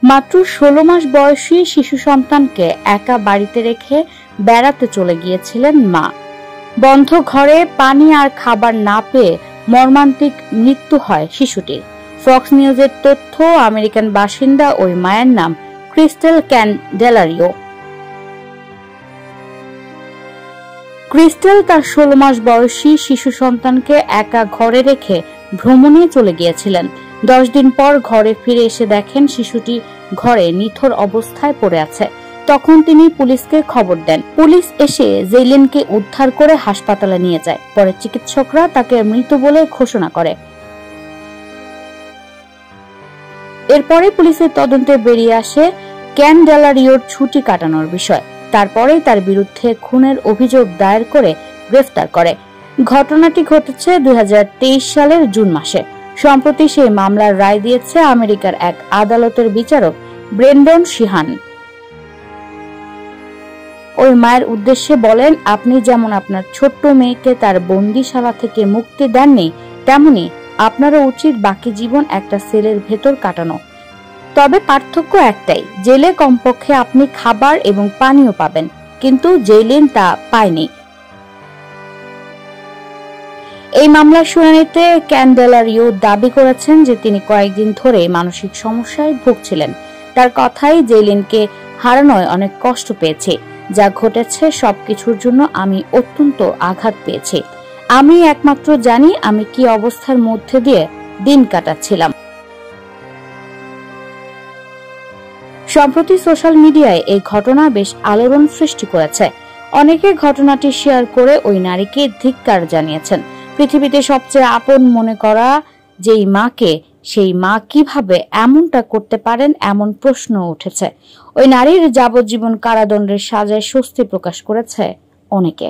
মাত্র 16 মাস বয়সী শিশু সন্তানকে একা বাড়িতে রেখে বেড়াতে চলে গিয়েছিলেন মা। বন্ধ ঘরে পানি আর খাবার না পেয়ে মর্মান্তিক মৃত্যু হয় শিশুটির। ফক্স নিউজের তথ্য, আমেরিকান বাসিন্দা ওই মায়ের নাম ক্রিস্টেল ক্যান্ডেলারিও। ক্রিস্টেল তার 16 মাস বয়সী শিশু সন্তানকে একা ঘরে রেখে ভ্রমণে চলে গিয়েছিলেন। 10 দিন পর ঘরে ফিরে এসে দেখেন শিশুটি ঘরে নিথর অবস্থায় পড়ে আছে। তখন তিনি পুলিশকে খবর দেন। পুলিশ এসে জেইলিনকে উদ্ধার করে হাসপাতালে নিয়ে যায়। পরে চিকিৎসকরা তাকে মৃত বলে ঘোষণা করে। এরপরে পুলিশের তদন্তে বেরিয়ে আসে ক্যান্ডেলারিওর ছুটি কাটানোর বিষয়। তারপরেই তার বিরুদ্ধে খুনের অভিযোগ দায়ের করে গ্রেফতার করে। ঘটনাটি ঘটেছে 2023 সালের জুন মাসে। সম্প্রতি সেই মামলার রায় দিয়েছে আমেরিকার এক আদালতের বিচারক ব্রেন্ডন শিহান। ওই মায়ের উদ্দেশ্যে বলেন, আপনি যেমন আপনার ছোট্ট মেয়েকে তার বন্দিশালা থেকে মুক্তি দেননি, তেমনি আপনারও উচিত বাকি জীবন একটা সেলের ভেতর কাটানো। তবে পার্থক্য একটাই, জেলে কমপক্ষে আপনি খাবার এবং পানীয় পাবেন, কিন্তু জেইলিন তা পায়নি। এই মামলার শুনানিতে ক্যান্ডেলারিও দাবি করেছেন যে তিনি কয়েকদিন ধরে মানসিক সমস্যায় ভুগছিলেন। তার কথাই, জেইলিনকে হারানোয় অনেক কষ্ট পেয়েছি। যা ঘটেছে সবকিছুর জন্য আমি অত্যন্ত আঘাত পেয়েছি। আমি একমাত্র জানি আমি কি অবস্থার মধ্যে দিয়ে দিন কাটাচ্ছিলাম। সম্প্রতি সোশ্যাল মিডিয়ায় এই ঘটনা বেশ আলোড়ন সৃষ্টি করেছে। অনেকে ঘটনাটি শেয়ার করে ওই নারীকে ধিক্কার জানিয়েছেন। পৃথিবীতে সবচেয়ে আপন মনে করা যেই মাকে, সেই মা কিভাবে এমনটা করতে পারেন এমন প্রশ্ন উঠেছে। ওই নারীর যাবজ্জীবন কারাদণ্ডের সাজায় স্বস্তি প্রকাশ করেছে অনেকে।